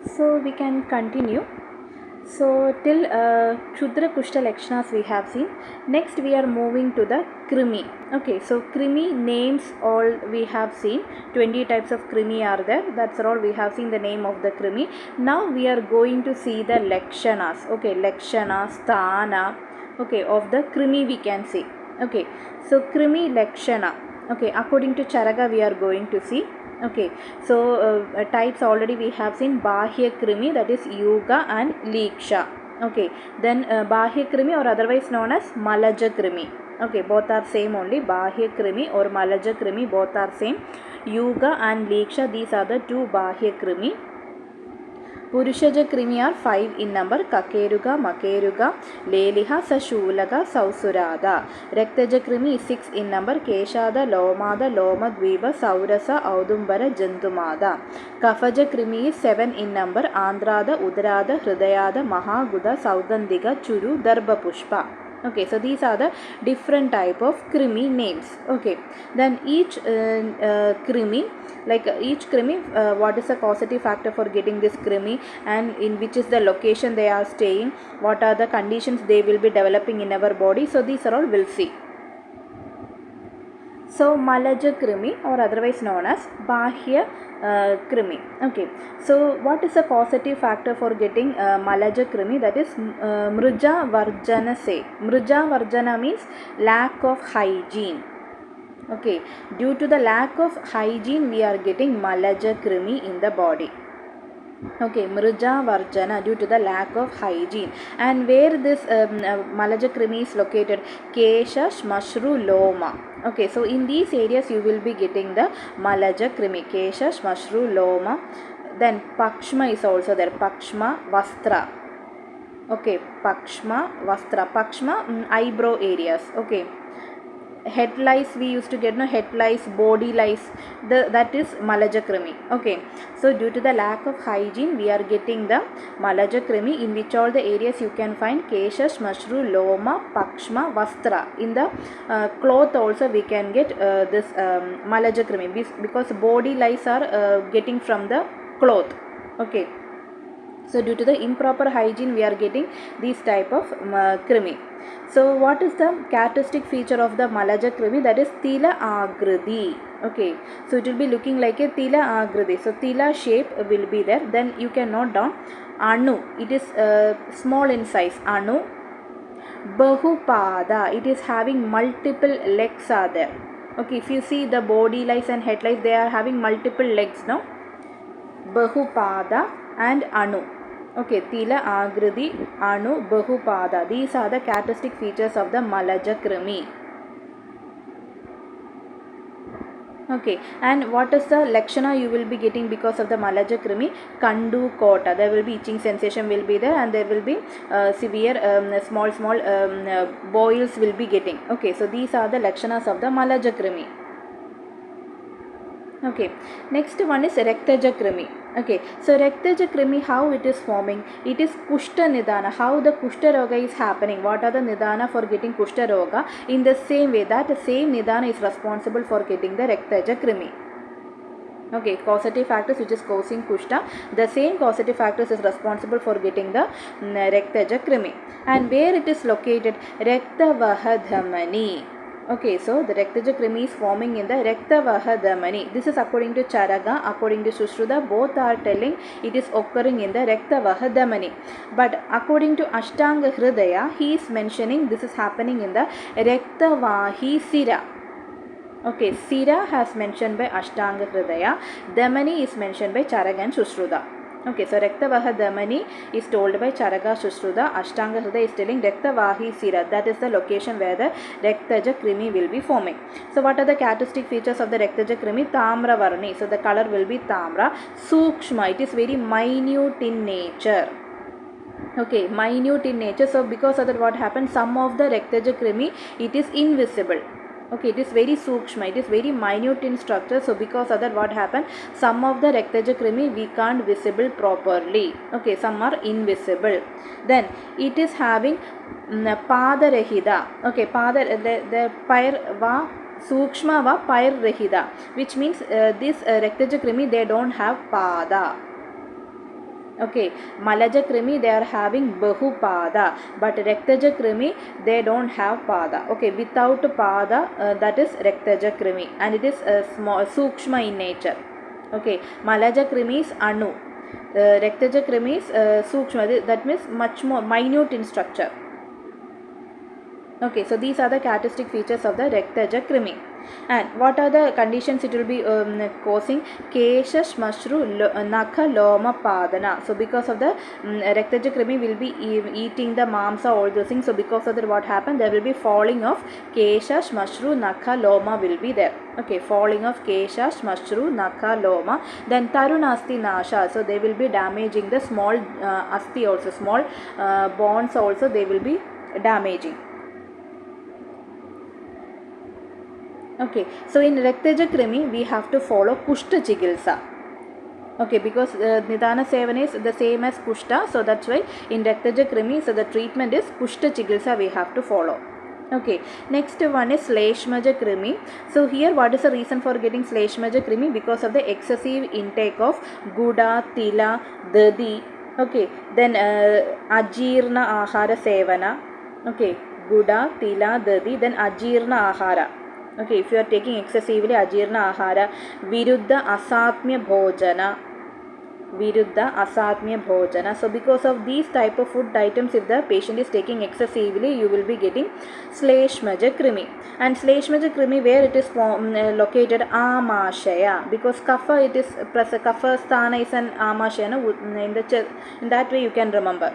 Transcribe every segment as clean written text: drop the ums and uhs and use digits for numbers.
So we can continue. So till Kshudra Kushta Lakshanas we have seen. Next we are moving to the Krimi. Okay, so Krimi names all we have seen. 20 types of Krimi are there. That's all we have seen the name of the Krimi. Now we are going to see the Lakshanas. Okay, Lakshana, Sthana. Okay, of the Krimi we can see. Okay, so Krimi Lakshana. Okay, according to Charaka we are going to see. Okay, so types already we have seen Bahya Krimi, that is Yuga and Liksha. Okay, then Bahya Krimi or otherwise known as Malaja Krimi. Okay, both are same only. Bahya Krimi or Malaja Krimi, both are same. Yuga and Liksha, these are the two Bahya Krimi. Purushaja Krimi are 5 in number. Kakeruga, Makeruga, Leliha, Sashulaga, Sausurada. Rektaja Krimi is 6 in number. Keshada, Lomada, Lomadviba, Saurasa, Audumbara, Jantumada. Kafaja Krimi is 7 in number. Andhrada, Udarada, Hridayada, Mahaguda, Saudandiga, Churu, Darba Pushpa. Okay, so these are the different type of Krimi names. Okay, then each Krimi, like each Krimi, what is the causative factor for getting this Krimi, and in which is the location they are staying, what are the conditions they will be developing in our body. So these are all we'll see. So Malaja Krimi or otherwise known as Bahya Krimi. Okay, so what is the causative factor for getting Malaja Krimi? That is Mrija Varjana se. Mrija Varjana means lack of hygiene. Okay, due to the lack of hygiene we are getting Malaja Krimi in the body. Okay, Mrija Varjana, due to the lack of hygiene. And where this Malaja Krimi is located? Kesha, Shmashru, Loma. Okay, so in these areas you will be getting the Malaja Krimi. Kesha, Shmashru, Loma. Then Pakshma is also there. Pakshma, Vastra. Okay, Pakshma, Vastra. Pakshma, eyebrow areas. Okay. Head lice we used to get, no, head lice, body lice, that is Malaja Krimi. Okay, so due to the lack of hygiene we are getting the Malaja Krimi, in which all the areas you can find Kesha, Shmashru, Loma, Pakshma, Vastra. In the cloth also we can get this Malaja Krimi, because body lice are getting from the cloth. Okay, so due to the improper hygiene we are getting these type of Krimi. So what is the characteristic feature of the Malaja Krimi? That is Tila Agridi. Okay, so it will be looking like a Tila Agridi. So Tila shape will be there. Then you can note down Anu. It is small in size. Anu. Bahupada. It is having multiple legs are there. Okay, if you see the body lice and head lice, they are having multiple legs now. Bahupada and Anu. Okay, Tila Agridi, Anu, Bahupada. These are the characteristic features of the Malaja Krimi. Okay, and what is the Lakshana you will be getting because of the Malaja Krimi? Kandu Kota. There will be itching sensation will be there, and there will be severe small boils will be getting. Okay, so these are the Lakshanas of the Malaja Krimi. Okay, next one is Rektaja Krimi. Okay, so Rektaja Krimi, how it is forming? It is Kushta Nidana. How the Kushta Roga is happening? What are the Nidana for getting Kushta Roga? In the same way, that same Nidana is responsible for getting the Rektaja Krimi. Okay, causative factors which is causing Kushta, the same causative factors is responsible for getting the Rektaja Krimi. And where it is located? Rektavahadhamani. Okay, so the Rektaja Krimi is forming in the Rektavahadhamani. This is according to Charaka, according to Sushruta, both are telling it is occurring in the Rektavahadhamani. But according to Ashtanga Hridaya, he is mentioning this is happening in the Rektavahi Sira. Okay, Sira has mentioned by Ashtanga Hridaya, Dhamani is mentioned by Charaka and Sushruta. Okay, so Rektavaha Dhamani is told by Charaka Sushruta. Ashtanga Hridaya is telling Rektavahi Sira. That is the location where the Rektaja Krimi will be forming. So what are the characteristic features of the Rektaja Krimi? Tamra Varni. So the color will be Tamra. Sukshma. It is very minute in nature. Okay, minute in nature. So because of that, what happens? Some of the Rektaja Krimi, it is invisible. Okay, it is very sukshma, it is very minute in structure. So because of that, what happened? Some of the Rektaja Krimi we can't visible properly. Okay, some are invisible. Then it is having Padarahida. Okay, the Pair va Sukshma va Pair Rahida, which means this Rektaja Krimi, they don't have Pada. Okay, Malaja Krimi, they are having Bahupada, but Rektaja Krimi, they don't have Pada. Okay, without Pada, that is Rektaja Krimi, and it is small, Sukshma in nature. Okay, Malaja Krimi is Anu. Rektaja Krimi is Sukshma, that means much more minute in structure. Okay, so these are the characteristic features of the Rektaja Krimi. And what are the conditions it will be causing? Kesha, Shmashru, Nakha, Loma, Padana. So because of the Rektaja Krimi will be eating the mamsa, all those things. So because of that, what happened? There will be falling of Kesha, Shmashru, Nakha, Loma will be there. Okay, falling of Kesha, Shmashru, Nakha, Loma. Then Tarunasti, Nasha. So they will be damaging the small asti also, small bones also they will be damaging. Okay, so in Rektaja Krimi, we have to follow Kushta Chikilsa. Okay, because Nidana Sevan is the same as Kushta, so that's why in Rektaja Krimi, so the treatment is Kushta Chikilsa we have to follow. Okay, next one is Shleshmaja Krimi. So here what is the reason for getting Shleshmaja Krimi? Because of the excessive intake of Guda, Tila, Dadi. Okay, then Ajirna Ahara Sevana. Okay, Guda, Tila, Dadi, then Ajirna Ahara. Okay, if you are taking excessively Ajirna Ahara, Viruddha Asatmya Bhojana. Viruddha Asatmya Bhojana. So because of these type of food items, if the patient is taking excessively, you will be getting Shleshmaja Krimi. And Shleshmaja Krimi, where it is located? Amashaya. Because Kapha, it is Kapha Sthana is an Amashaya. In that way you can remember.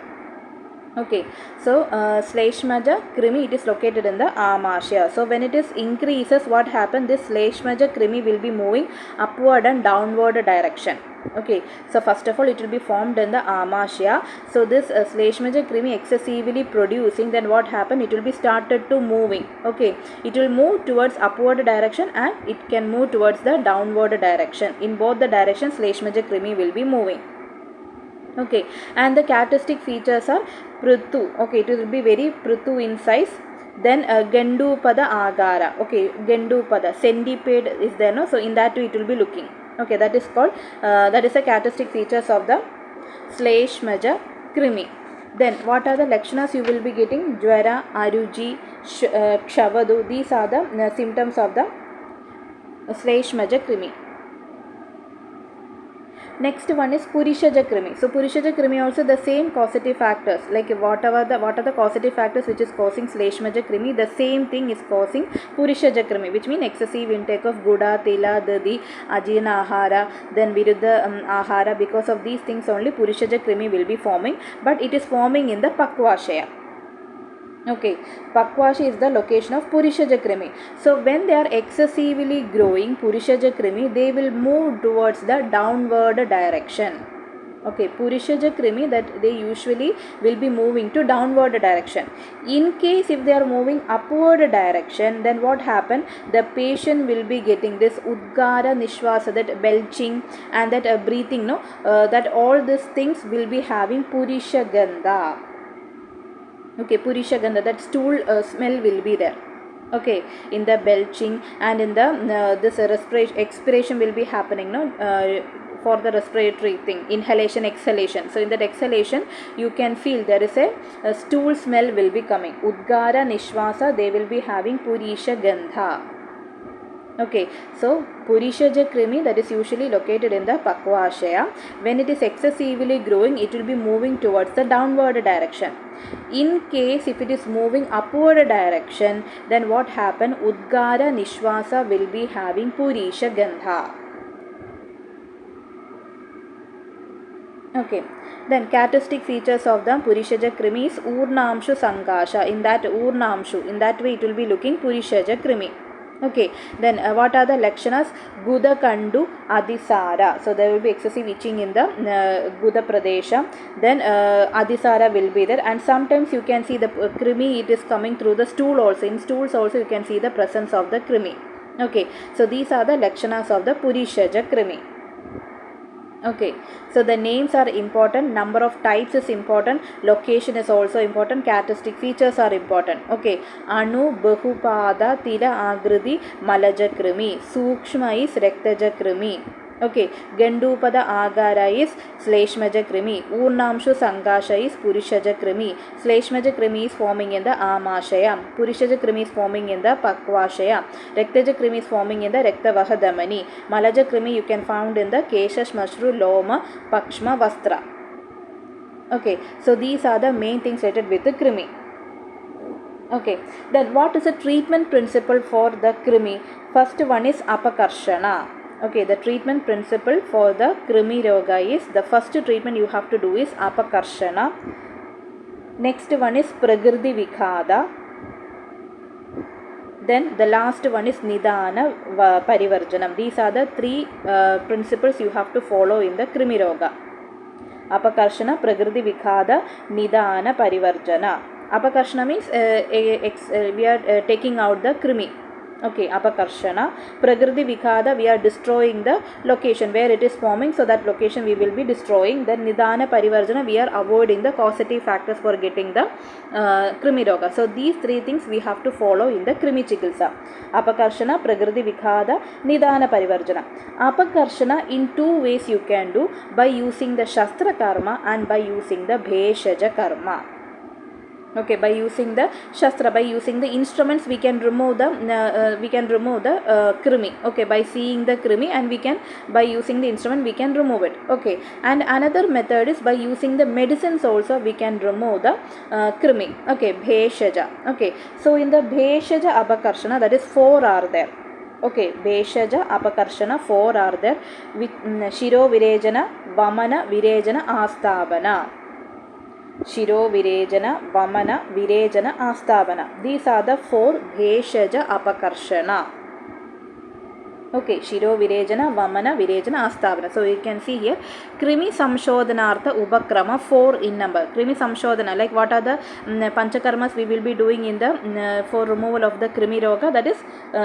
Okay, so Shleshmaja Krimi, it is located in the Amashya. So when it is increases, what happens? This Shleshmaja Krimi will be moving upward and downward direction. Okay, so first of all it will be formed in the Amashya. So this Shleshmaja Krimi excessively producing, then what happen? It will be started to moving. Okay, it will move towards upward direction and it can move towards the downward direction. In both the directions, Shleshmaja Krimi will be moving. Okay, and the characteristic features are Prithu. Okay, it will be very Prithu in size. Then Gendupada Agara. Okay, Gendupada, centipede is there, no? So in that way it will be looking. Okay, that is called, that is the characteristic features of the Shleshmaja Krimi. Then what are the Lakshanas you will be getting? Jwara, Aruji, Kshavadu. These are the symptoms of the Shleshmaja Krimi. Next one is Purishaja Krimi. So Purishaja Krimi also the same causative factors, like what are the causative factors which is causing Shleshmaja Krimi, the same thing is causing Purishaja Krimi, which means excessive intake of Guda, Tila, Dadi, Ajina Ahara, then Viruddha Ahara. Because of these things only Purishaja Krimi will be forming, but it is forming in the Pakvashaya. Okay, Pakwashi is the location of Purishaja Krimi. So when they are excessively growing Purishaja Krimi, they will move towards the downward direction. Okay, Purishaja Krimi, that they usually will be moving to downward direction. In case if they are moving upward direction, then what happen? The patient will be getting this Udgara Nishwasa, that belching and that breathing, no, that all these things will be having Purishagandha. Okay, Purishagandha, that stool smell will be there. Okay, in the belching and in the this expiration will be happening, no, for the respiratory thing, inhalation, exhalation. So in that exhalation you can feel there is a stool smell will be coming. Udgara Nishwasa, they will be having Purishagandha. Okay, so Purishaja Krimi, that is usually located in the Pakvashaya. When it is excessively growing, it will be moving towards the downward direction. In case if it is moving upward direction, then what happen? Udgara Nishwasa will be having Purishagandha. Okay, then characteristic features of the Purishaja Krimi is Urnamshu Sankasha. In that Urnamshu, in that way it will be looking Purishaja Krimi. Okay, then what are the Lakshanas? Guda Kandu Adisara. So there will be excessive itching in the Guda Pradesha. Then Adisara will be there, and sometimes you can see the Krimi, it is coming through the stool also. In stools also you can see the presence of the Krimi. Okay, so these are the Lakshanas of the Purishaja Krimi. Okay, so the names are important, number of types is important, location is also important, characteristic features are important. Okay, Anu, Bahupada, Tira, Agridi, Malaja Krimi. Sukshma is Rektaja Krimi. Okay, Gandupada Agara is Shleshmaja Krimi. Urnamshu Sankasha is Purishaja Krimi. Shleshmaja Krimi is forming in the Amashaya. Purishaja Krimi is forming in the Pakvashaya. Rektaja Krimi is forming in the Rektavahadamani. Malaja Krimi you can found in the Kesha Shmashru Loma Pakshma Vastra. Okay, so these are the main things related with the Krimi. Okay, then what is the treatment principle for the Krimi? First one is Apakarshana. Okay, the treatment principle for the Krimi Roga is, the first treatment you have to do is Apakarshana. Next one is Prakriti Vikhada. Then the last one is Nidana Parivarjanam. These are the three principles you have to follow in the Krimi Roga. Apakarshana, Prakriti Vikhada, Nidana Parivarjana. Apakarshana means we are taking out the Krimi. Okay, Apakarshana. Prakriti Vikhada, we are destroying the location where it is forming, so that location we will be destroying. Then Nidana Parivarjana, we are avoiding the causative factors for getting the Krimi Roga. So these three things we have to follow in the Krimi Chikitsa. Apakarshana, Prakriti Vikhada, Nidana Parivarjana. Apakarshana in two ways you can do, by using the Shastra Karma and by using the Bheshaja Karma. Okay, by using the Shastra, by using the instruments, we can remove the Krimi. Okay, by seeing the Krimi, and we can, by using the instrument, we can remove it. Okay, and another method is by using the medicines also we can remove the Krimi. Okay, Bheshaja. Okay, so in the Bheshaja Apakarshana, that is 4 are there. Okay, Bheshaja Apakarshana 4 are there with Shiro Virejana, Vamana Virejana, Asthabana. Shiro Virejana, Vamana, Virejana, Asthabana. These are the 4 Bheshaja Apakarshana. Okay, Shiro Virejana, Vamana, Virejana, Asthabana. So you can see here, Krimi Samshodhanartha Upakrama 4 in number. Krimi Samshodhana, like what are the Panchakarmas we will be doing in the for removal of the Krimi Roga, that is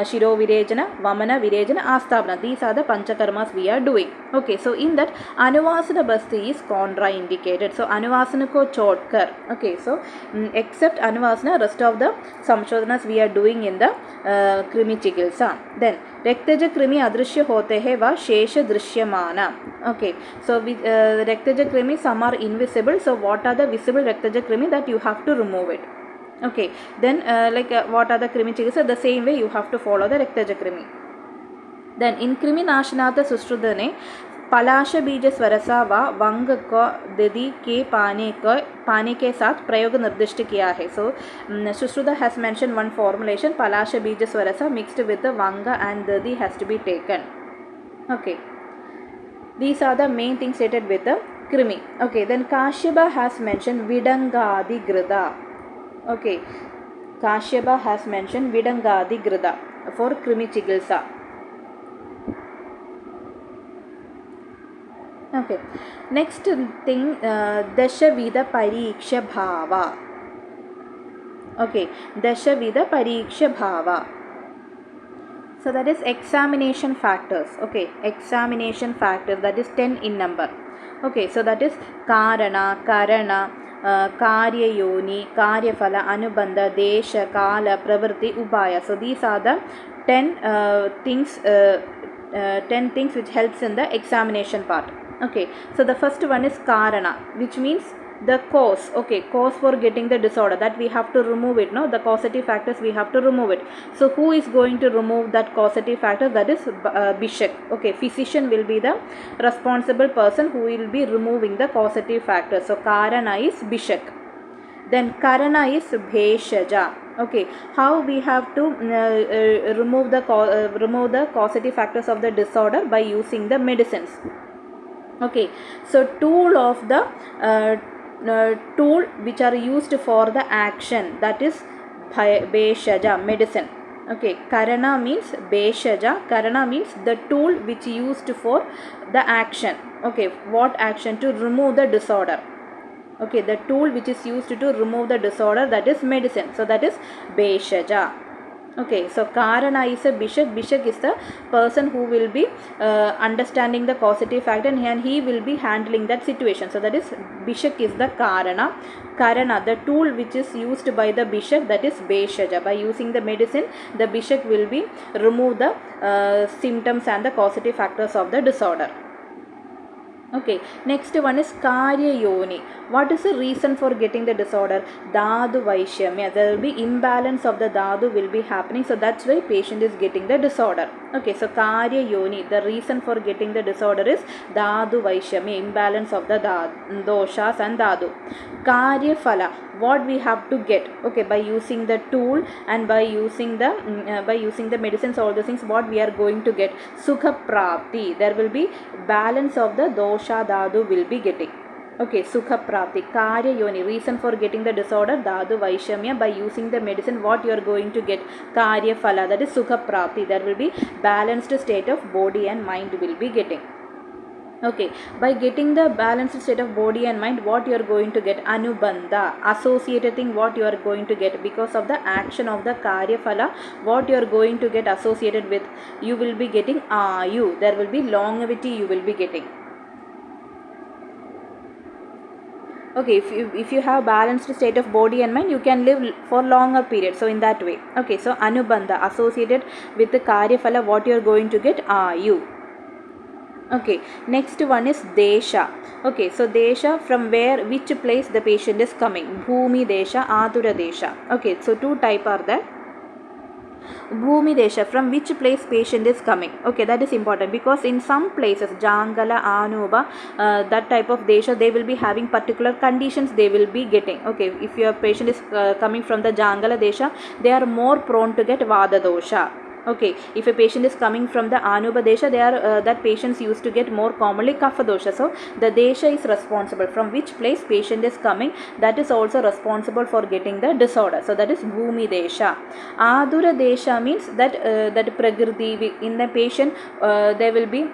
Shiro Virejana, Vamana, Virejana, Asthabana. These are the Panchakarmas we are doing. Okay, so in that Anuvasana Basti is contraindicated. So Anuvasana ko chodkar. Okay, so except Anuvasana, rest of the Samshodhanas we are doing in the Krimi Chikitsa. Then Rektaja Krimi Adrishya hote hai va Shesha Drishyamana. Okay, so with Rektaja Krimi, some are invisible. So what are the visible Rektaja Krimi, that you have to remove it. Okay, then what are the Krimi Chikitsa? The same way you have to follow the Rektaja Krimi. Then in Krimi Nashanatha Sushrudane, Palasha Bija Swarasa va Vanga ka Didi ke Pane ke saath Prayoga Nirdishta kiya hai. So Sushruta has mentioned one formulation, Palasha Bija Swarasa mixed with the Vanga and Didi has to be taken. Okay, these are the main things stated with the Krimi. Okay, then Kashyapa has mentioned Vidangadi Grida. Okay, Kashyapa has mentioned Vidangadi Grida for Krimi Chikitsa. Okay, next thing, Dashavida Pariksha Bhava. Okay, Dashavida Pariksha Bhava. So that is examination factors. Okay, examination factors, that is 10 in number. Okay, so that is Karana, Karana, Karya Yoni, Karya Phala, Anubandha, Desha, Kala, Pravritti, Ubaya. So these are the 10 things which helps in the examination part. Okay, so the first one is Karana, which means the cause. Okay, cause for getting the disorder, that we have to remove it. No, the causative factors we have to remove it. So who is going to remove that causative factor? That is Bishak. Okay, physician will be the responsible person who will be removing the causative factors. So Karana is Bishak. Then Karana is Bheshaja. Okay, how we have to remove the causative factors of the disorder? By using the medicines. Okay, so tool of the tool which are used for the action, that is Bheshaja, medicine. Okay, Karana means Bheshaja. Karana means the tool which used for the action. Okay, what action? To remove the disorder. Okay, the tool which is used to remove the disorder, that is medicine. So that is Bheshaja. Okay, so Karana is a bishop. Bishop is the person who will be understanding the causative factor, and he will be handling that situation. So that is bishop is the Karana. Karana, the tool which is used by the bishop, that is Beshaja. By using the medicine, the bishop will be remove the symptoms and the causative factors of the disorder. Okay, next one is Karya Yoni. What is the reason for getting the disorder? Dhadu Vaishyamya. There will be imbalance of the Dhadu will be happening. So that's why patient is getting the disorder. Okay, so Karya Yoni. The reason for getting the disorder is Dhadu Vaishyamya. Imbalance of the doshas and Dhadu. Karya Phala. What we have to get, okay, by using the tool and by using the medicines, all the things, what we are going to get? Sukha Prapti. There will be balance of the dosha dhadu will be getting. Okay, Sukha Prapti. Karya Yoni. Reason for getting the disorder, Dhadu Vaishyamya. By using the medicine, what you are going to get? Karya Phala. That is Sukha Prapti. There will be balanced state of body and mind will be getting. Okay, by getting the balanced state of body and mind, what you are going to get? Anubandha, associated thing, what you are going to get because of the action of the Karya Phala, what you are going to get associated with? You will be getting Ayu. There will be longevity you will be getting. Okay, if you have balanced state of body and mind, you can live for longer period. So in that way. Okay, so Anubandha, associated with the Karya Phala, what you are going to get? Ayu. Okay, next one is Desha. Okay, so Desha, from where, which place the patient is coming? Bhumi Desha, Adura Desha. Okay, so two type are there. Bhumi Desha, from which place patient is coming? Okay, that is important because in some places, Jangala, Anuba, that type of Desha, they will be having particular conditions they will be getting. Okay, if your patient is coming from the Jangala Desha, they are more prone to get Vada Dosha. Okay, if a patient is coming from the Anuba Desha, they are that patients used to get more commonly Kapha Dosha. So the Desha is responsible. From which place patient is coming, that is also responsible for getting the disorder. So that is Bhumi Desha. Adura Desha means that that Prakriti in the patient there will be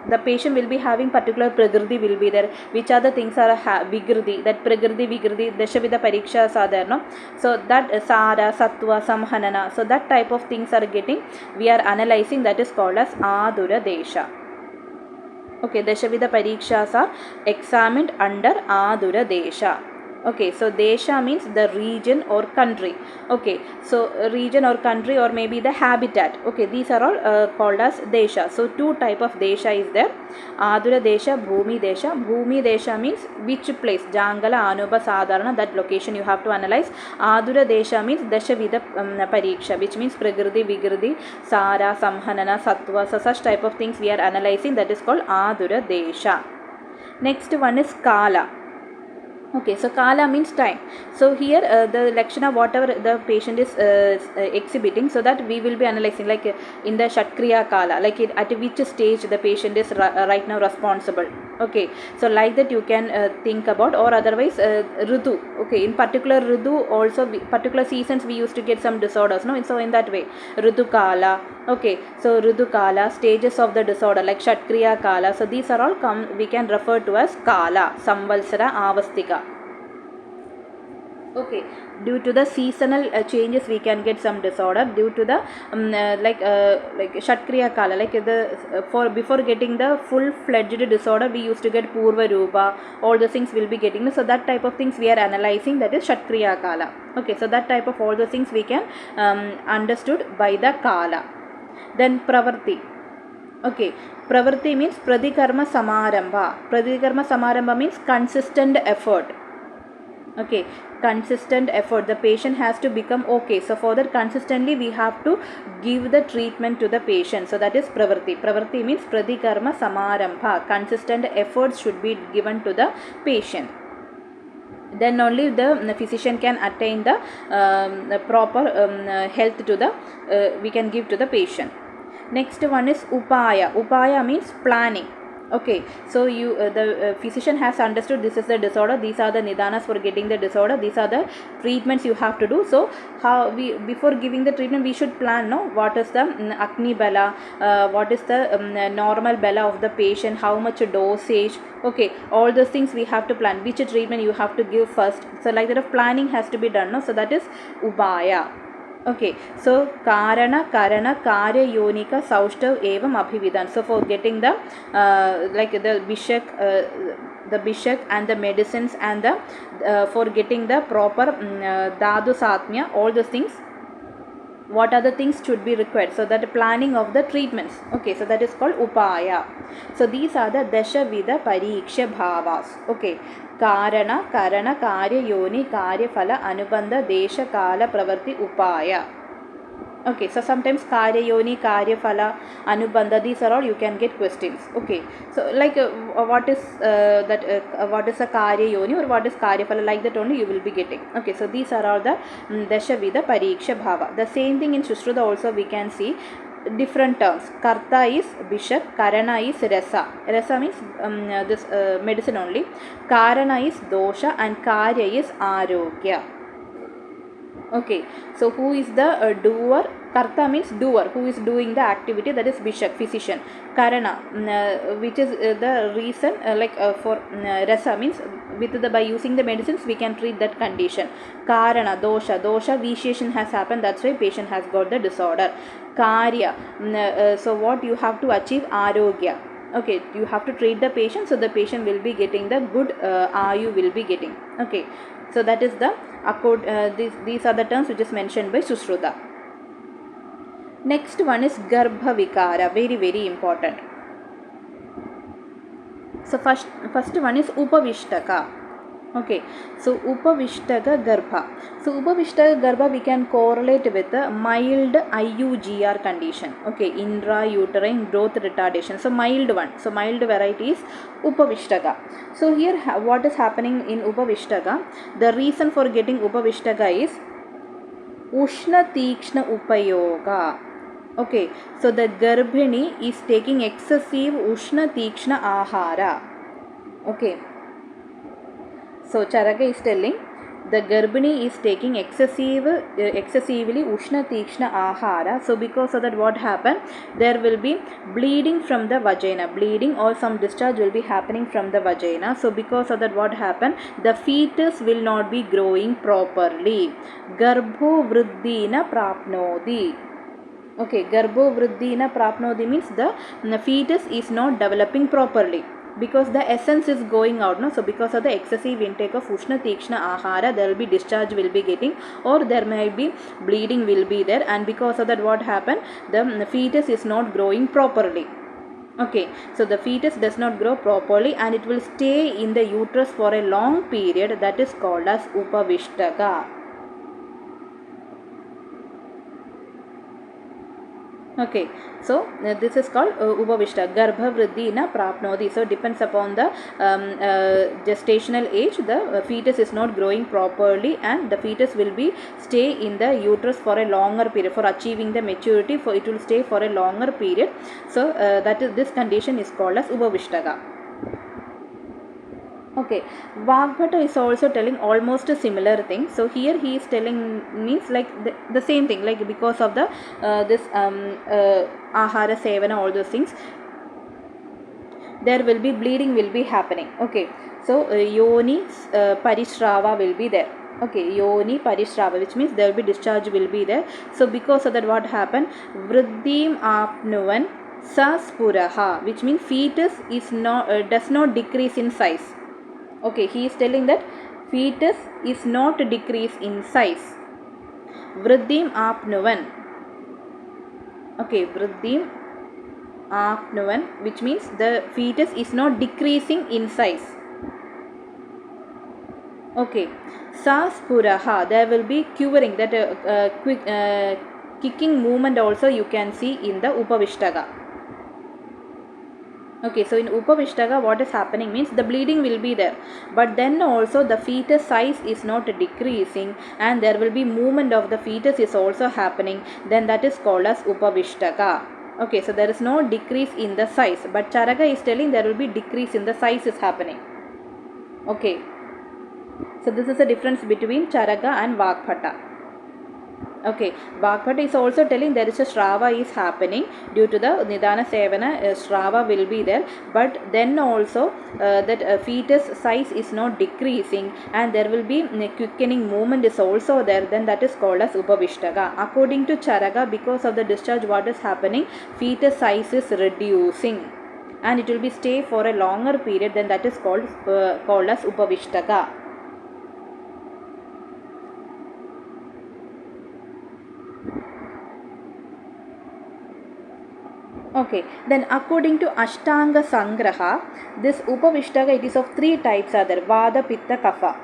the patient will be having particular prakriti will be there. Which are the things are vigridi, that prakriti vigridi dashavida parikshas are there, no? So that sara sattva samhanana, so that type of things are getting, we are analyzing, that is called as adura desha. Okay, dashavida parikshas are examined under adura desha. Okay, so Desha means the region or country. Okay, so region or country or maybe the habitat. Okay, these are all called as Desha. So two type of Desha is there. Adura Desha, Bhumi Desha. Bhumi Desha means which place? Jangala, Anuba, Sadharana, that location you have to analyze. Adura Desha means Dashavida Pariksha, which means Prakriti, Vigridi, Sara, Samhanana, Sattva. So such type of things we are analyzing, that is called Adura Desha. Next one is Kala. Okay, so Kala means time. So here the Lakshana, whatever the patient is exhibiting, so that we will be analyzing, like in the Shatkriya Kala, like at which stage the patient is right now responsible. Okay, so like that you can think about, or otherwise Ritu. Okay, in particular Ritu also, particular seasons we used to get some disorders, no? So in that way, Ritu Kala. Okay, so Ritu Kala, stages of the disorder like Shatkriya Kala. So these are all we can refer to as Kala, Samvalsara, Avastika. Okay, due to the seasonal changes we can get some disorder due to the like Shatkriya Kala, like for before getting the full-fledged disorder we used to get Purva Rupa, all the things will be getting. So that type of things we are analyzing, that is Shatkriya Kala. Okay, so that type of all the things we can understood by the Kala. Then Pravarti. Okay, Pravarti means Pradikarma Samarambha. Pradikarma Samarambha means consistent effort. Okay, consistent effort. The patient has to become okay. So for that, consistently we have to give the treatment to the patient. So that is Pravarti. Pravarti means Pradikarma Samarambha. Consistent efforts should be given to the patient. Then only the physician can attain the proper health to the we can give to the patient. Next one is Upaya. Upaya means planning. Okay, so the physician has understood this is the disorder, these are the nidanas for getting the disorder, these are the treatments you have to do. So how we, before giving the treatment, we should plan, no, what is the Agni Bala, what is the normal Bala of the patient, how much dosage. Okay, all those things we have to plan, which treatment you have to give first. So like that of planning has to be done, no? So that is Upaya. Okay, so Karana, Karana, Karya, Yonika, Saushtav, Evam, Abhividan. So for getting the like the bishak and the medicines and the for getting the proper Dhatu Satmya, all those things, what are the things should be required, so that planning of the treatments. Okay, so that is called upaya. So these are the dasha vida pariksha bhavas. Okay, karana, karana, karya, yoni, karya, phala, anubandha, desha, kala, pravarti, upaya. Okay, so sometimes karya yoni, karya phala, anubandha, these are all you can get questions. Okay, so like what is what is a karya yoni or what is karya phala, like that only you will be getting. Okay, so these are all the dasha vida pariksha bhava. The same thing in Sushruta also we can see different terms. Karta is bishak, karana is rasa. Rasa means this medicine only. Karana is dosha and karya is arogya. Okay, so who is the doer? Karta means doer, who is doing the activity, that is bishak, physician. Karana, which is the reason, for rasa means by using the medicines we can treat that condition. Karana, dosha, vitiation has happened, that's why patient has got the disorder. Karya, so what you have to achieve? Arogya. Okay, you have to treat the patient, so the patient will be getting the good ayu will be getting. Okay, so that is the these are the terms which is mentioned by Sushruta. Next one is Garbha Vikara, very very important. So first one is Upavishtaka. Okay, so Upavishtaka Garbha. So Upavishtaka Garbha we can correlate with a mild IUGR condition. Okay, intrauterine growth retardation. So mild one. So mild variety is Upavishtaka. So here what is happening in Upavishtaka? The reason for getting Upavishtaka is Ushna Tikshna Upayoga. Okay, so the Garbhini is taking excessive Ushna Tikshna Ahara. Okay. So Charaka is telling the Garbhini is taking excessively Ushna Tikshna Ahara. So because of that what happened? There will be bleeding from the vagina. Bleeding or some discharge will be happening from the vagina. So because of that what happened? The fetus will not be growing properly. Garbho Vriddhina Prapnodi. Okay, Garbho Vriddhina Prapnodi means the fetus is not developing properly, because the essence is going out, no? So because of the excessive intake of Ushna Tikshna Ahara, there will be discharge will be getting, or there may be bleeding will be there, and because of that what happened? The fetus is not growing properly. Okay, so the fetus does not grow properly and it will stay in the uterus for a long period, that is called as Upavishtaka. Okay, so this is called Upavishta, Garbha Vriddhina Prapnodi. So depends upon the gestational age, the fetus is not growing properly and the fetus will be stay in the uterus for a longer period. For achieving the maturity, for it will stay for a longer period. So this condition is called as Upavishtaka. Okay, Vagbhata is also telling almost a similar thing. So here he is telling means like the same thing, like because of the this ahara sevana, all those things, there will be bleeding will be happening. Okay, so yoni parishrava will be there. Okay, yoni parishrava, which means there will be discharge will be there. So because of that what happened? Vriddhim apnuvan sa spuraha, which means fetus is not does not decrease in size. Okay, he is telling that fetus is not decrease in size. Vriddhim apnuvan. Okay, Vriddhim apnuvan, which means the fetus is not decreasing in size. Okay, sa spuraha, there will be curing, that quick kicking movement also you can see in the Upavishtaka. Okay, so in Upavishtaka what is happening means the bleeding will be there, but then also the fetus size is not decreasing and there will be movement of the fetus is also happening, then that is called as Upavishtaka. Okay, so there is no decrease in the size, but Charaka is telling there will be decrease in the size is happening. Okay, so this is the difference between Charaka and Vagbhata. Okay, Vagbhata is also telling there is a Shrava is happening due to the Nidana Sevana, Shrava will be there, but then also that fetus size is not decreasing and there will be quickening movement is also there, then that is called as Upavishtaga. According to Charaka, because of the discharge, what is happening? Fetus size is reducing and it will be stay for a longer period, then that is called as Upavishtaga. Okay, then according to Ashtanga Sangraha, this Upavishtaga, it is of 3 types are there: Vada, Pitta, Kapha.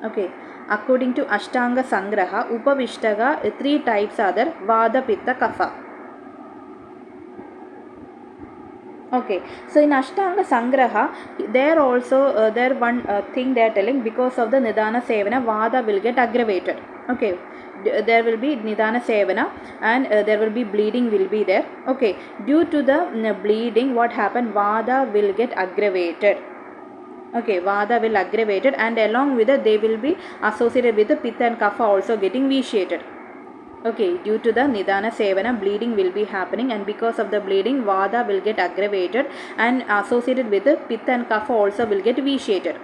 Okay, according to Ashtanga Sangraha, Upavishtaga, 3 types are there: Vada, Pitta, Kapha. Okay, so in Ashtanga Sangraha, there also there one thing they are telling, because of the Nidana Sevana, Vada will get aggravated. Okay, there will be Nidana Sevana and there will be bleeding will be there. Okay, due to the bleeding, what happened? Vada will get aggravated. Okay, Vada will aggravated and along with it they will be associated with the Pitta and Kapha also getting vitiated. Okay, due to the Nidana Sevana, bleeding will be happening and because of the bleeding, Vada will get aggravated and associated with the Pitta and Kapha also will get vitiated.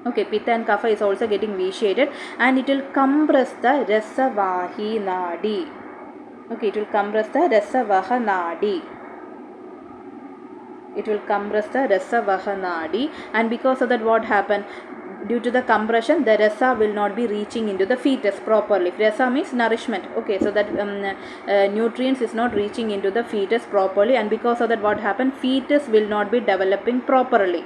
Okay, Pitta and Kapha is also getting vitiated and it will compress the Rasavahi Nadi. Okay, it will compress the Rasavaha Nadi. It will compress the Rasavaha Nadi and because of that, what happened? Due to the compression, the rasa will not be reaching into the fetus properly. Rasa means nourishment. Okay, so that nutrients is not reaching into the fetus properly and because of that, what happened? Fetus will not be developing properly.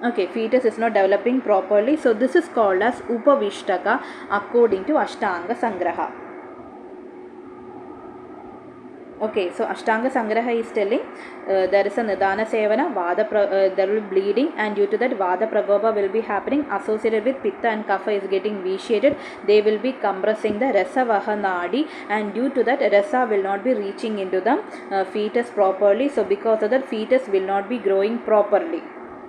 Okay, fetus is not developing properly. So this is called as Upavishtaga according to Ashtanga Sangraha. Okay, so Ashtanga Sangraha is telling there is a Nidana Sevana, there will be bleeding and due to that Vada Pragopa will be happening associated with Pitta and Kapha is getting vitiated. They will be compressing the Rasavaha Nadi and due to that Rasa will not be reaching into the fetus properly. So because of that, fetus will not be growing properly.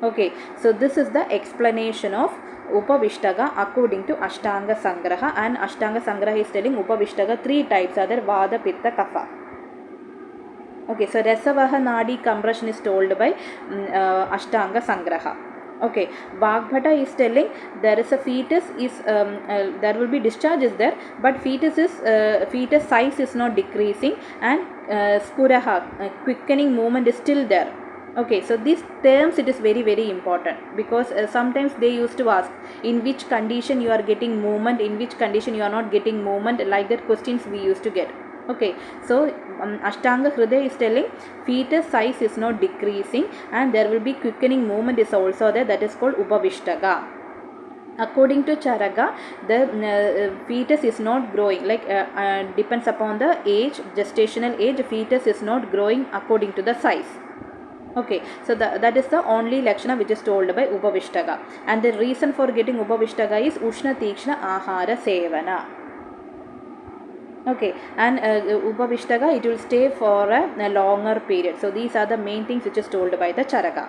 Okay, so this is the explanation of Upavishtaga according to Ashtanga Sangraha, and Ashtanga Sangraha is telling Upavishtaga 3 types are there: Vada, Pitta, Kapha. Okay, so Rasavaha Nadi compression is told by Ashtanga Sangraha. Okay, Vagbhata is telling there is a fetus is there will be discharges there, but fetus size is not decreasing and Spuraha quickening movement is still there. Okay, so these terms, it is very important because sometimes they used to ask in which condition you are getting movement, in which condition you are not getting movement, like that questions we used to get. Okay, so Ashtanga Hridaya is telling fetus size is not decreasing and there will be quickening movement is also there, that is called Upavishtaga. According to Charaka, the fetus is not growing, like depends upon the age, gestational age, fetus is not growing according to the size. Okay, so that is the only Lakshana which is told by Upavishtaga, and the reason for getting Upavishtaga is Ushna Tikshna Ahara Sevana. Okay, and Upavishtaga, it will stay for a longer period. So these are the main things which is told by the Charaka.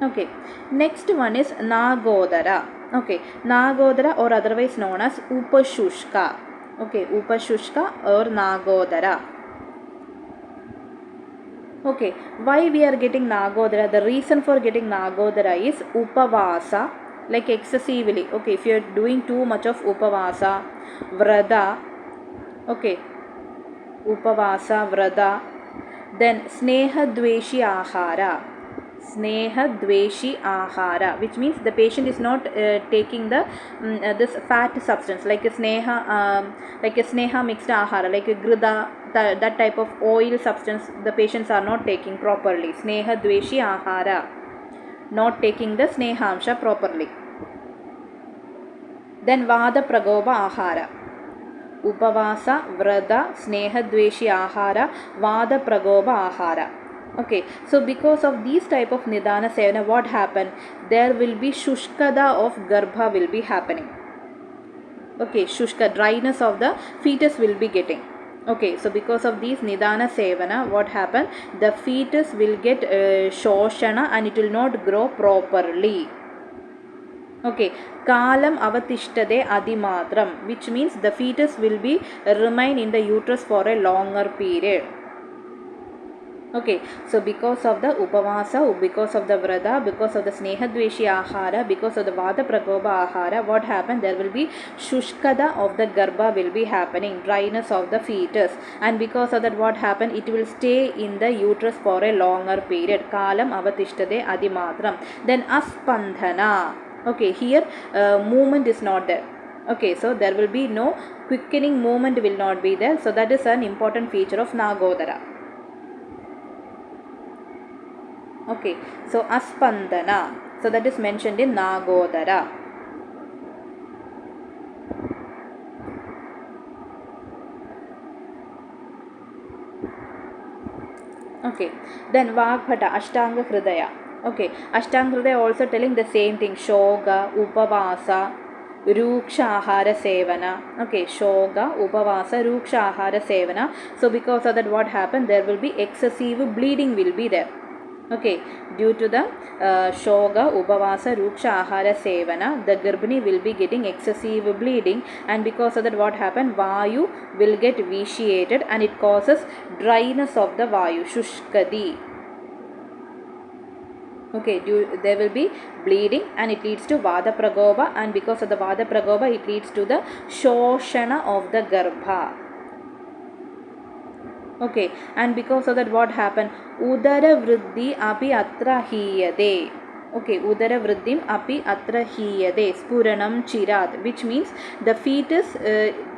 Okay, next one is Nagodara. Okay, Nagodara or otherwise known as Upashushka. Okay, Upashushka or Nagodara. Okay, why we are getting Nagodara? The reason for getting Nagodara is Upavasa, like excessively. Okay, if you are doing too much of Upavasa, Vrada, okay, Upavasa, Vrada, then Sneha Dveshi Ahara. Sneha Dveshi Ahara, which means the patient is not taking the this fat substance like a Sneha mixed Ahara, like a Grida, that type of oil substance the patients are not taking properly. Sneha Dveshi Ahara, not taking the Snehamsha properly. Then Vada Pragopa Ahara. Upavasa, Vrada, Sneha Dveshi Ahara, Vada Pragopa Ahara. Okay, so because of these type of Nidana Sevana, what happened? There will be Shushkada of Garbha will be happening. Okay, Shushka, dryness of the fetus will be getting. Okay, so because of these Nidana Sevana, what happened? The fetus will get Shoshana and it will not grow properly. Okay, Kalam Avatishtade Adimatram, which means the fetus will be remain in the uterus for a longer period. Okay, so because of the Upavasa, because of the Vrada, because of the Snehadveshi Ahara, because of the Vada Prakopa Ahara, what happened? There will be Shushkada of the Garbha will be happening, dryness of the fetus. And because of that, what happened? It will stay in the uterus for a longer period. Kalam Avatishtade Adimatram. Then Aspandhana. Okay, here movement is not there. Okay, so there will be no quickening movement will not be there. So that is an important feature of Nagodara. Okay, so Aspandana. So that is mentioned in Nagodara. Okay, then Vagbhata, Ashtanga Hridaya. Okay, Ashtanga Hridaya also telling the same thing. Shoga, Upavasa, Ruksha Ahara Sevana. Okay, Shoga, Upavasa, Ruksha Ahara Sevana. So because of that, what happened? There will be excessive bleeding will be there. Okay, due to the Shoga, Upavasa, Ruksha Ahara Sevana, the Garbhini will be getting excessive bleeding, and because of that, what happened? Vayu will get vitiated and it causes dryness of the Vayu, Shushkadi. Okay, there will be bleeding and it leads to Vada Prakopa, and because of the Vada Prakopa, it leads to the Shoshana of the Garbha. Okay, and because of that, what happened? Udara Vriddhi api atra hiyade. Okay, Udara Vriddhim api atra hiyade. Spuranam chirat, which means the fetus,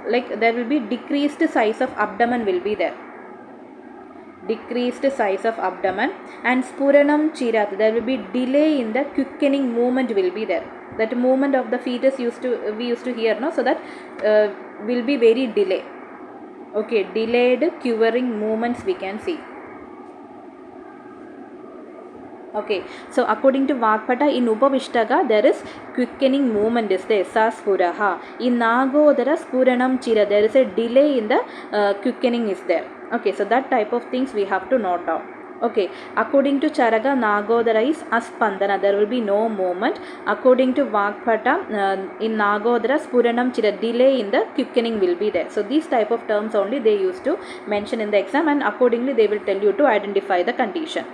like there will be decreased size of abdomen will be there. Decreased size of abdomen, and Spuranam chirat, there will be delay in the quickening movement will be there. That movement of the fetus we used to hear, no? So that will be very delay. Okay, delayed curing movements we can see. Okay, so according to Vagbhata, in Upavishtaga there is quickening movement is there, Saspuraha. In Nagodara, Spuranam Chira, there is a delay in the quickening is there. Okay, so that type of things we have to note down. Okay, according to Charaga, Nagodara is Aspandana, there will be no movement. According to Vagbhata, in Nagodara, Spuranam Chira, delay in the quickening will be there. So these type of terms only they used to mention in the exam, and accordingly they will tell you to identify the condition.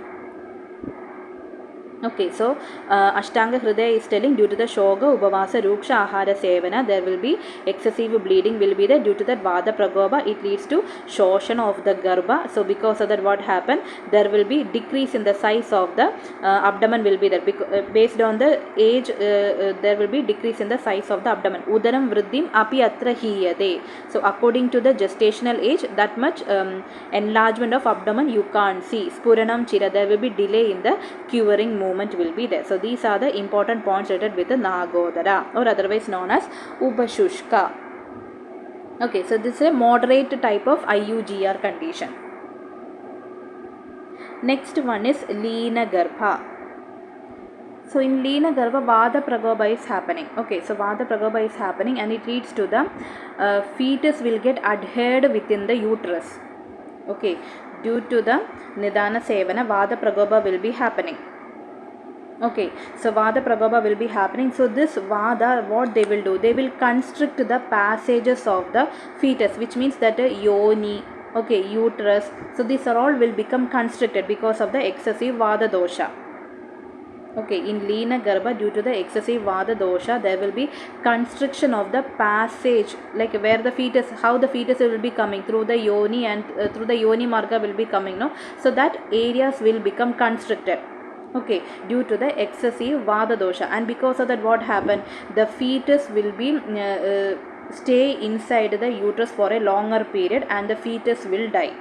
Okay, so Ashtanga Hridaya is telling due to the Shoga, Upavasa, Ruksha Ahara Sevana, there will be excessive bleeding will be there. Due to that Vada Prakopa, it leads to Shoshana of the Garbha. So because of that, what happened? There will be decrease in the size of the abdomen will be there. Based on the age, there will be decrease in the size of the abdomen. Udaram Vriddhim api atra hiyade. So according to the gestational age, that much enlargement of abdomen you can't see. Spuranam Chira, there will be delay in the curing movement will be there. So these are the important points related with the Nagodara, or otherwise known as Upashushka. Okay, so this is a moderate type of IUGR condition. Next one is Leena Garbha. So in Leena Garbha, Vada Prakopa is happening. Okay, so Vada Prakopa is happening and it leads to the fetus will get adhered within the uterus. Okay, due to the Nidana Sevana, Vada Prakopa will be happening. Okay, so Vada Prakopa will be happening. So this Vada, what they will do? They will constrict the passages of the fetus, which means that yoni, okay, uterus. So these are all will become constricted because of the excessive Vada dosha. Okay, in Leena Garbha, due to the excessive Vada dosha, there will be constriction of the passage, like where the fetus, how the fetus will be coming through the yoni and through the yoni marga will be coming, no? So that areas will become constricted. Okay, due to the excessive Vada dosha, and because of that, what happened? The fetus will be stay inside the uterus for a longer period, and the fetus will die.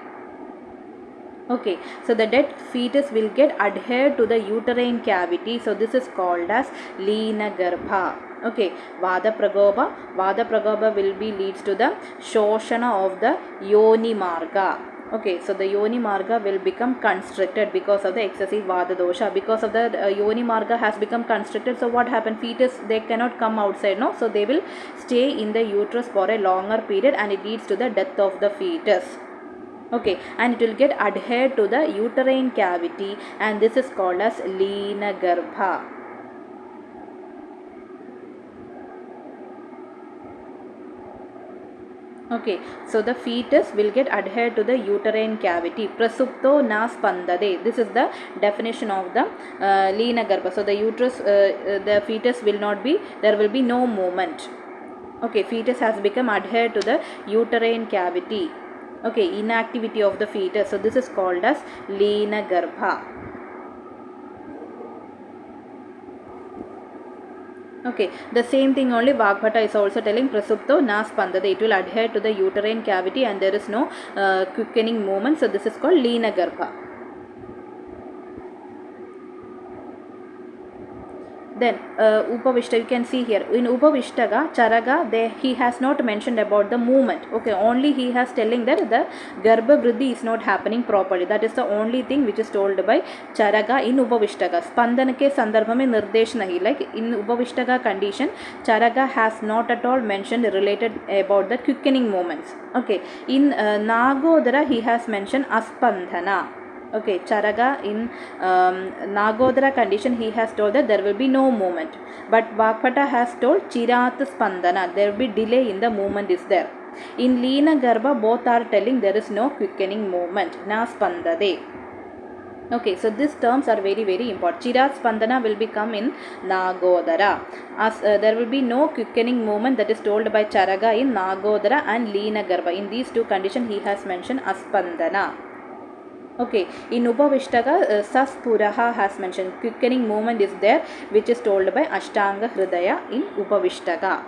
Okay, so the dead fetus will get adhered to the uterine cavity. So this is called as Leena Garbha. Okay, Vada Prakopa will be leads to the Shoshana of the Yoni Marga. Okay, so the yoni marga will become constricted because of the excessive vata dosha. Because of the yoni marga has become constricted, so what happened? Fetus, they cannot come outside, no? So they will stay in the uterus for a longer period, and it leads to the death of the fetus. Okay, and it will get adhered to the uterine cavity, and this is called as Leena Garbha. Okay, so the fetus will get adhered to the uterine cavity. Prasupto na spandade. This is the definition of the Leena Garbha. So the uterus, the fetus will not be, there will be no movement. Okay, fetus has become adhered to the uterine cavity. Okay, inactivity of the fetus. So this is called as Leena Garbha. Okay, the same thing only Vagbhata is also telling Prasupto na spandade. It will adhere to the uterine cavity and there is no quickening movement. So this is called Leena Garbha. Then Upavishta, you can see here in Upavishtaga, Charaga, he has not mentioned about the movement. Okay, only he has telling that the Garbha Vriddhi is not happening properly. That is the only thing which is told by Charaga in Upavishtaga. Spandana ke sandarbha mein nirdesh nahi. Like in Upavishtaga condition, Charaga has not at all mentioned related about the quickening movements. Okay, in Nagodara he has mentioned Aspandhana. Okay, Charaga in Nagodara condition he has told that there will be no movement. But Vagbhata has told Chirat Spandana, there will be delay in the movement is there. In Leena Garbha both are telling there is no quickening movement. Na Spandade. Okay, so these terms are very very important. Chirat Spandana will become in Nagodara. As there will be no quickening movement that is told by Charaga in Nagodara and Leena Garbha. In these two conditions he has mentioned Aspandana. Okay, in Upavishtaga, Saspuraha has mentioned quickening movement is there, which is told by Ashtanga Hridaya in Upavishtaga.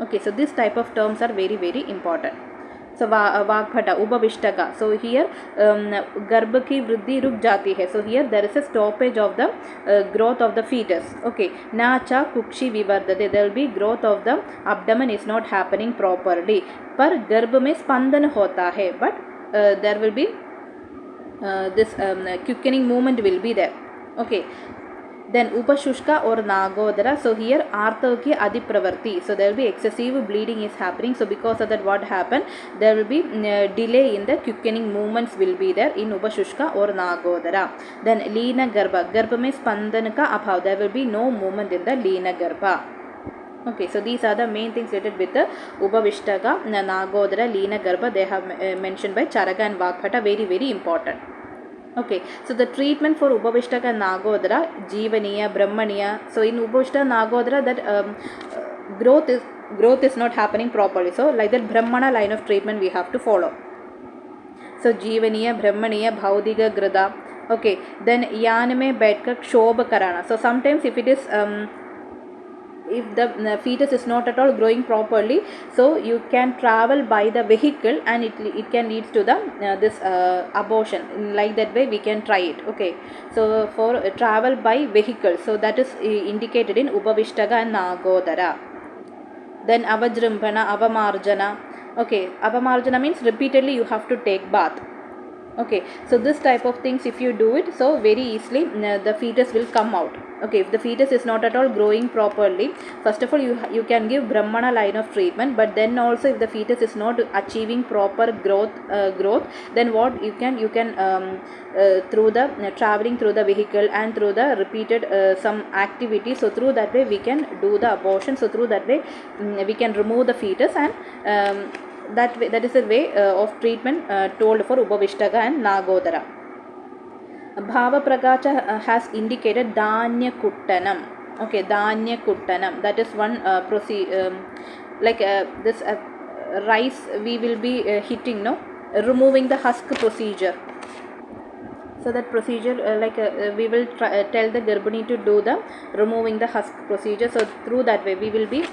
Okay, so this type of terms are very very important. So Vagbhata, Upavishtaga. So here Garbha ki vriddhi ruk jati hai. So here there is a stoppage of the growth of the fetus. Okay, Nacha kukshi vivardade. There will be growth of the abdomen is not happening properly. Par garbh mein spandan hota hai, but there will be this quickening movement will be there. Okay, then Upashushka or Nagodara. So here Artha ki Adipravarti. So there will be excessive bleeding is happening. So because of that what happened? There will be delay in the quickening movements will be there in Upashushka or Nagodara. Then Leena Garbha. Garbha mein Spandan ka abhav. There will be no movement in the Leena Garbha. Okay, so these are the main things related with the Upavishtaga, Nagodara, Leena Garbha. They have mentioned by Charaga and Vagbhata. Very very important. Okay, so the treatment for Upavishtaga and Nagodara, Jeevaniya, Brahmaniya. So in Upavishtaga Nagodara that growth is not happening properly. So like that Brahmana line of treatment we have to follow. So Jeevaniya, Brahmaniya, Bhaudiga, Grida. Okay, then Yan mein baitkar Shobha karana. So sometimes if it is if the fetus is not at all growing properly, so you can travel by the vehicle and it can lead to the this abortion. Like that way we can try it. Okay, so for travel by vehicle, so that is indicated in Upavishtaga and Nagodara. Then Avajrimbhana, Avamarjana. Okay, Avamarjana means repeatedly you have to take bath. Okay, so this type of things if you do it, so very easily the fetus will come out. Okay, if the fetus is not at all growing properly, first of all you can give Brahmana line of treatment, but then also if the fetus is not achieving proper growth, then what you can through the traveling through the vehicle and through the repeated some activity, so through that way we can do the abortion. So through that way we can remove the fetus, and that is a way of treatment told for Upavishtaga and Nagodara. Bhava Prakacha has indicated Dhanya Kuttanam. Okay, Dhanya Kuttanam. That is one like this rice we will be hitting, no? Removing the husk procedure. So that procedure we will tell the Garbhani to do the removing the husk procedure. So through that way we will be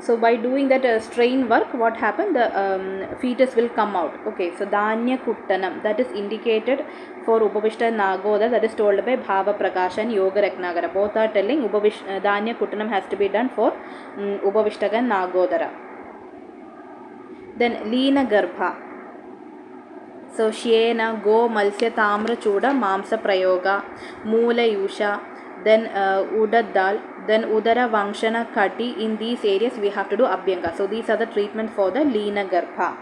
so by doing that strain work, what happened? The fetus will come out. Okay, so Dhanya Kuttanam, that is indicated for Upavishta and Nagodara, that is told by Bhava Prakasha and Yoga Ratnagara. Both are telling Dhanya Kuttanam has to be done for Upavishtaga and Nagodara. Then Leena Garbha. So Shyena, Go, Malsya, Tamra, Chuda, Mamsa Prayoga, Moola Yusha, then Udadal, then Udara, Vangshana, Kati. In these areas we have to do Abhyanga. So these are the treatment for the Leena Garbha.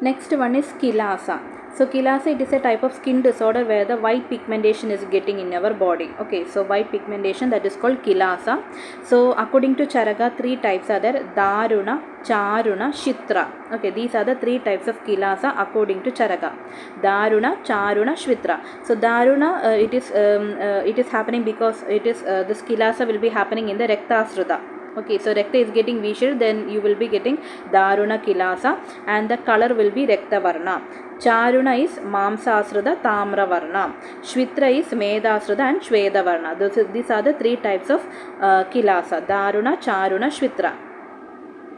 Next one is Kilasa. So Kilasa, it is a type of skin disorder where the white pigmentation is getting in our body. Okay, so white pigmentation, that is called Kilasa. So according to Charaka, 3 types are there: Daruna, Charuna, Shitra. Okay, these are the 3 types of Kilasa according to Charaka: Daruna, Charuna, Shvitra. So Daruna, it is happening because it is this Kilasa will be happening in the Rektasrita. Okay, so Rekta is getting visual, then you will be getting Daruna Kilasa, and the color will be Rekta Varna. Charuna is Mamsasrada, Tamra Varna. Shvitra is Medasrada and Shveda Varna. These are the 3 types of Kilasa: Daruna, Charuna, Shvitra.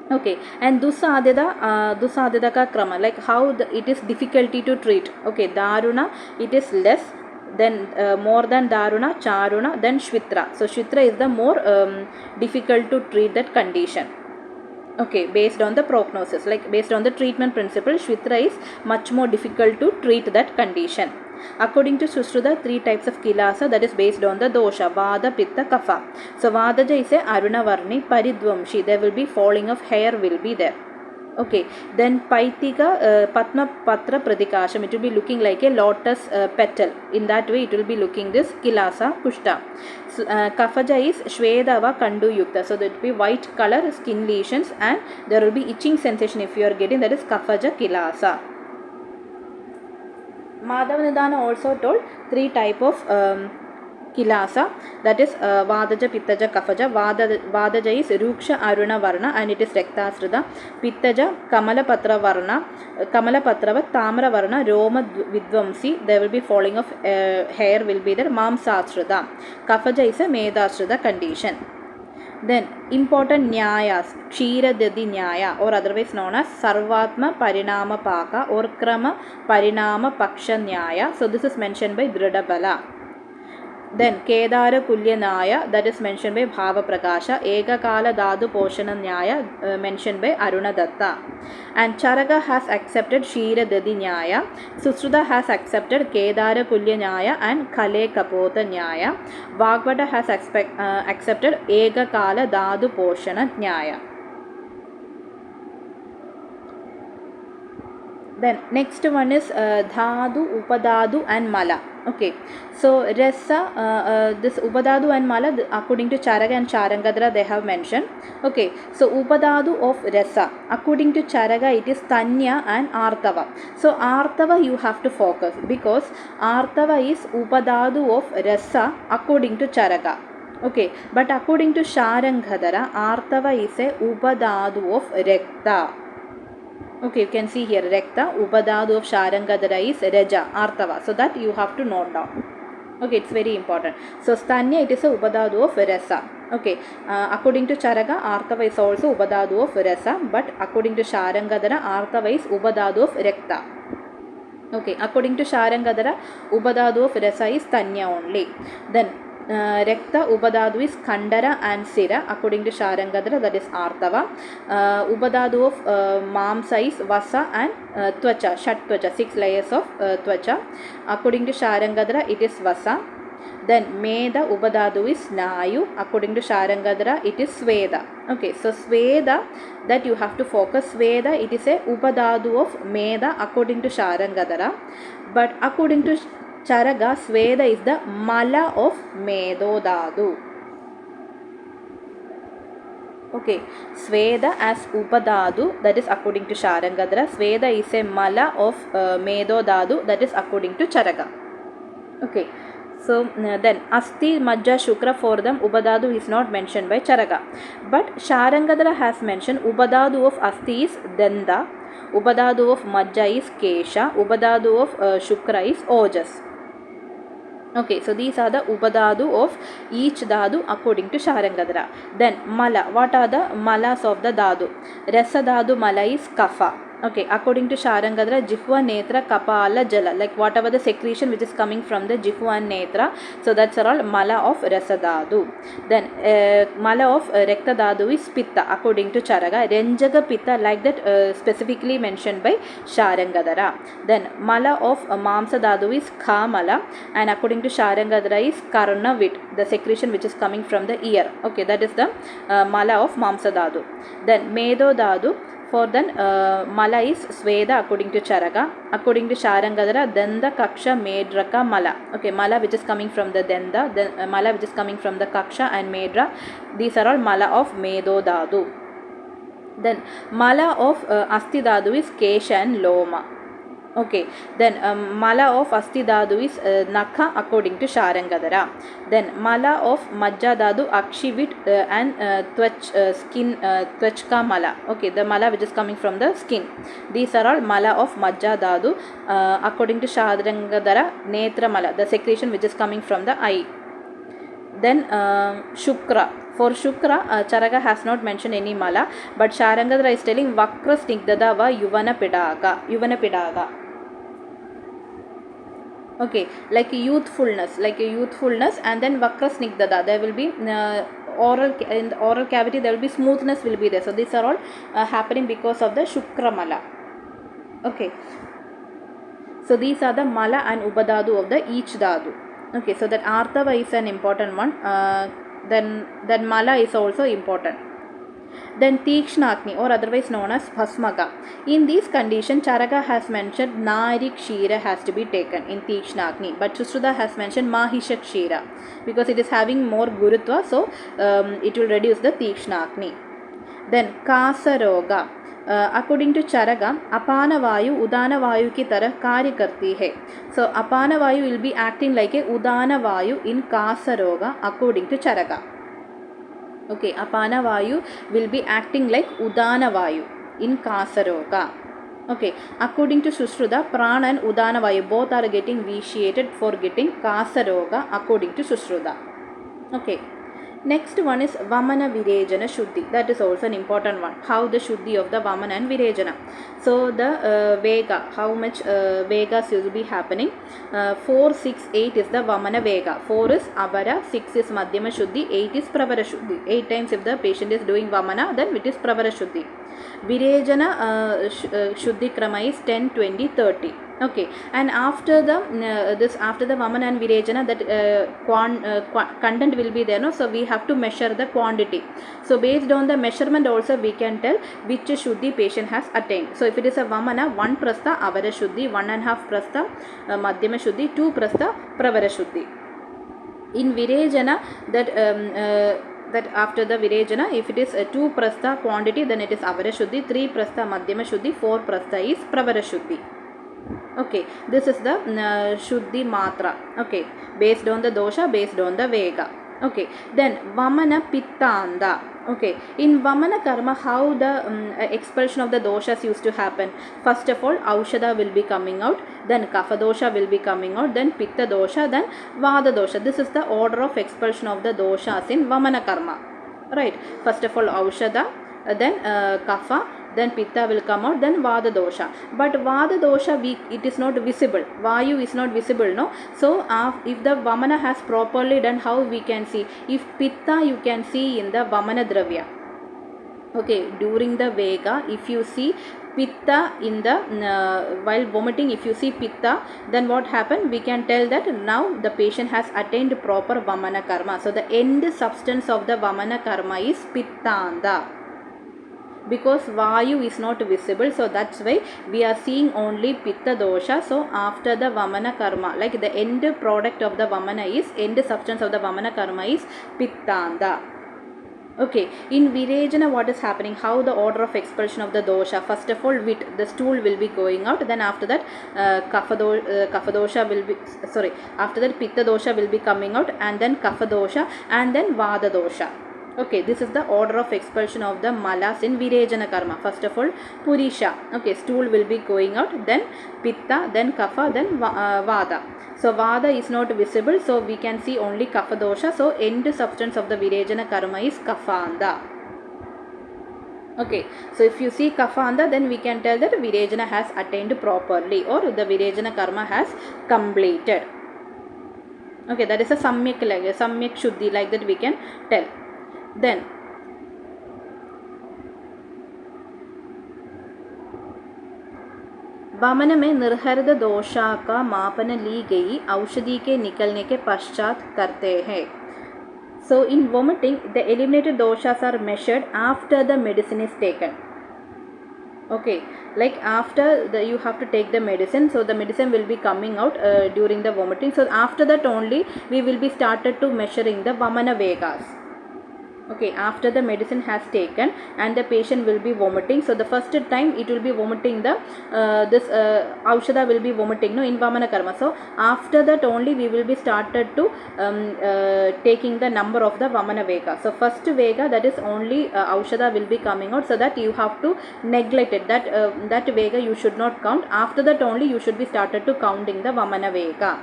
Okay, and Dusadidaka Krama, like how it is difficulty to treat. Okay, Daruna, it is less, then more than Daruna, Charuna, then Shvitra. So Shvitra is the more difficult to treat that condition. Okay, based on the prognosis, like based on the treatment principle, Shvitra is much more difficult to treat that condition. According to Sushruta, 3 types of Kilasa, that is based on the dosha, Vada, Pitta, Kapha. So Vadaja is a Arunavarni, Paridvamshi, there will be falling of hair will be there. Okay, then Paitika, Patma Patra Pradikasham, it will be looking like a lotus petal. In that way, it will be looking this Kilasa Kushta. So, Kafaja is Shvedava Kandu Yukta. So, that will be white color, skin lesions, and there will be itching sensation if you are getting, that is Kafaja Kilasa. Madhavanidana also told 3 type of Kilasa, that is Vadaja, Pittaja, Kafaja. Vadaja is Ruksha Aruna Varna and it is Rektasrida. Pittaja, Kamala Patra Varna, Kamala Patrava, Tamra Varna, Roma Vidvamsi, there will be falling of hair will be there, Mamsasrida. Kafaja is a Medasrida condition. Then important Nyayas, Kshira Dadi Nyaya, or otherwise known as Sarvatma Parinama Paka or Krama Parinama Paksha Nyaya. So this is mentioned by Dridabala. Then Kedara Kulyanaya, that is mentioned by Bhava Prakasha. Ekakala Dadu Poshana Nyaya, mentioned by Aruna Datta. And Charaka has accepted Shira Dadi Nyaya. Susruta has accepted Kedara Kulyanyaya and Kale Kapota Nyaya. Vagvata has accepted Ekakala Dadu Poshana Nyaya. Then next one is Dhadu, Upadadu and Mala. Okay, so Rasa, this Upadadu and Mala, according to Charaka and Charangadra, they have mentioned. Okay, so Upadadu of Rasa, according to Charaka, it is Tanya and Artava. So Artava you have to focus because Artava is Upadadu of Rasa according to Charaka. Okay, but according to Sharangadara, Artava is a Upadadu of Rekta. Okay, you can see here Rekta, Upadadu of Sharangadara is Raja, Artava. So that you have to note down. Okay, it's very important. So Stanya, it is a Upadadu of Rasa. Okay, according to Charaka, Artava is also Upadadu of Rasa, but according to Sharangadara, Artava is Upadadu of Rekta. Okay, according to Sharangadara, Upadadu of Rasa is Tanya only. Then Rekta Upadadu is Kandara and Sira. According to Sharangadra, that is Artava. Upadadu of Mamsa is Vasa and Tvacha, Shat Tvacha, 6 layers of Tvacha. According to Sharangadra, it is Vasa. Then Meda Upadadu is Nayu. According to Sharangadra, it is Sveda. Okay, so Sveda, that you have to focus. Sveda, it is a Upadadu of Meda according to Sharangadra. But according to Charaka, Sveda is the Mala of Medodadu. Okay, Sveda as Upadadu, that is according to Sharangadra. Sveda is a Mala of Medodadu, that is according to Charaka. Okay, so then Asti, Majja, Shukra, for them Upadadu is not mentioned by Charaka. But Sharangadra has mentioned Upadadu of Asti is Danda, Upadadu of Majja is Kesha, Upadadu of Shukra is Ojas. Okay, so these are the Upadadu of each Dadu according to Sharangadra. Then Mala, what are the Malas of the Dadu? Rasa Dadu Mala is Kapha. Okay, according to Sharangadra, Jihva, Netra, Kapala, Jala, like whatever the secretion which is coming from the Jihva and Netra, so that's all Mala of Rasadadu. Then Mala of Rektadadu is Pitta, according to Charaga. Renjaga Pitta, like that specifically mentioned by Sharangadara. Then Mala of Mamsadadu is Kamala, and according to Sharangadara is Karnavit, the secretion which is coming from the ear. Okay, that is the Mala of Mamsadadu. Then Medo Dadu. For then Mala is Sweda according to Charaga. According to Sharangadara, Denda, Kaksha, Medraka, Mala. Okay, Mala which is coming from the Denda, then Mala which is coming from the Kaksha and Medra. These are all Mala of Medo Dadu. Then Mala of Asti Dadu is Kesha and Loma. Okay, then Mala of Asti Dadu is Nakha according to Sharangadara. Then Mala of Majja Dadu Akshivit and Twach skin Twachka Mala. Okay, the Mala which is coming from the skin. These are all Mala of Majja Dadu according to Sharangadara. Netra Mala, the secretion which is coming from the eye. Then Shukra. For Shukra, Charaga has not mentioned any Mala, but Sharangadara is telling Vakra Snigdada va Yuvana Pidaga. Okay, like youthfulness, and then Vakra Snigdada. There will be in the oral cavity there will be smoothness will be there. So these are all happening because of the Shukra Mala. Okay, so these are the Mala and Ubadadu of the each Dadu. Okay, so that Artava is an important one. Then Mala is also important. Then Tikshnagni, or otherwise known as Bhasmaga. In these conditions, Charaka has mentioned Narik Shira has to be taken in Tikshnagni, but Sushruta has mentioned Mahishak Shira because it is having more Gurutva, so it will reduce the Tikshnagni. Then Kasaroga. According to Charaga, Apana Vayu, Udana Vayu ki tarah karya karti hai. So Apana Vayu will be acting like a Udana Vayu in Kasaroga according to Charaga. Okay, Apana Vayu will be acting like Udana Vayu in Kasaroga. Okay, according to Sushruta, Prana and Udana Vayu both are getting vitiated for getting Kasaroga according to Sushruta. Okay. Next one is Vamana Virejana Shuddhi. That is also an important one. How the Shuddhi of the Vamana and Virejana. So the Vega, how much Vegas will be happening. 4, 6, 8 is the Vamana Vega. 4 is Abara, 6 is Madhyama Shuddhi, 8 is Pravara Shuddhi. 8 times if the patient is doing Vamana, then it is Pravara Shuddhi. Virejana Shuddhi Krama is 10, 20, 30. Okay, and after the after the Vamana and Virejana, that content will be there, no? So we have to measure the quantity. So based on the measurement also we can tell which Shuddhi patient has attained. So if it is a Vamana, 1 prastha Avara Shuddhi, 1.5 prastha Madhyama Shuddhi, 2 prastha Pravara Shuddhi. In Virejana, that after the Virejana, if it is 2 prastha quantity, then it is Avara Shuddhi, 3 prastha Madhyama Shuddhi, 4 prastha is Pravara Shuddhi. Okay, this is the Shuddhi Matra. Okay, based on the dosha, based on the Vega. Okay, then Vamana Pittanda. Okay, in Vamana Karma, how the expulsion of the doshas used to happen. First of all, Aushada will be coming out, then Kapha dosha will be coming out, then Pitta dosha, then Vada dosha. This is the order of expulsion of the doshas in Vamana Karma. Right, first of all Aushada, then Kapha, then Pitta will come out, then Vada dosha. But Vada dosha, it is not visible. Vayu is not visible, no? So if the Vamana has properly done, how we can see? If Pitta you can see in the Vamana Dravya. Okay, during the Vega, if you see Pitta in the while vomiting, if you see Pitta, then what happened? We can tell that now the patient has attained proper Vamana Karma. So the end substance of the Vamana Karma is Pittanda. Because Vayu is not visible, so that's why we are seeing only Pitta dosha. So after the Vamana Karma, like the end product of the Vamana is, end substance of the Vamana Karma is Pittanda. Okay, in Virejana what is happening? How the order of expulsion of the dosha? First of all, the stool will be going out, then after that Kapha dosha will be, after that Pitta dosha will be coming out, and then Kapha dosha, and then Vada dosha. Okay, this is the order of expulsion of the malas in Virejana Karma. First of all, Purisha. Okay, stool will be going out, then Pitta, then Kapha, then Vada. So Vada is not visible, so we can see only Kapha dosha. So end substance of the Virejana Karma is Kaphanda. Okay, so if you see Kafanda, then we can tell that Virejana has attained properly, or the Virejana karma has completed. Okay, that is a Samyak, like a Samyak Shuddhi, like that we can tell. Then वमन में निर्हृद दोषा का मापन ली गई औषधि के निकलने के पश्चात करते हैं. So in vomiting, the eliminated doshas are measured after the medicine is taken. Okay, like after you have to take the medicine, so the medicine will be coming out during the vomiting. So after that only we will be started to measuring the Vamana Vegas. Okay, after the medicine has taken and the patient will be vomiting, so the first time it will be vomiting the this aushadha will be vomiting, no, in Vamana karma. So after that only we will be started to taking the number of the Vamana Vega. So first Vega, that is only aushadha will be coming out, so that you have to neglect it, that that Vega you should not count. After that only you should be started to counting the Vamana Vega.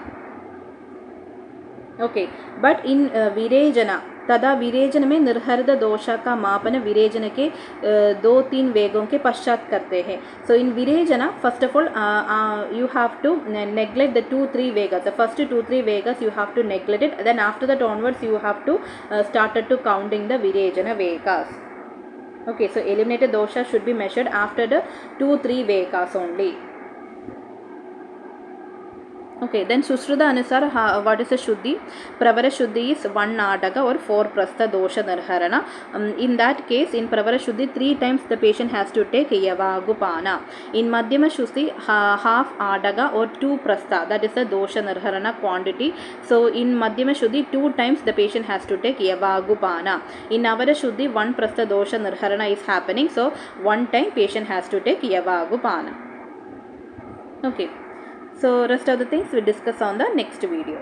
Okay, but in Virejana, तदा विरेचन में निर्हृद दोषा का मापन विरेचन के 2-3 वेगों के पश्चात करते हैं. So in Virejana, first of all you have to neglect the 2-3 vegas. The first 2-3 vegas you have to neglect it. Then after that onwards you have to started to counting the Virejana vegas. Okay, so eliminated dosha should be measured after the 2-3 vegas only. Okay, then Susruta Anusar, what is a Shuddhi? Pravara Shuddhi is 1 Nataka or 4 Prastha Dosha Nirharana. In that case, in Pravara Shuddhi, 3 times the patient has to take Yavagupana. In Madhyama Shuddhi, half Adaga or 2 Prastha, that is the Dosha Nirharana quantity. So in Madhyama Shuddhi, 2 times the patient has to take Yavagupana. In Avara Shuddhi, 1 Prastha Dosha Nirharana is happening. So 1 time patient has to take Yavagupana. Okay. So rest of the things we discuss on the next video.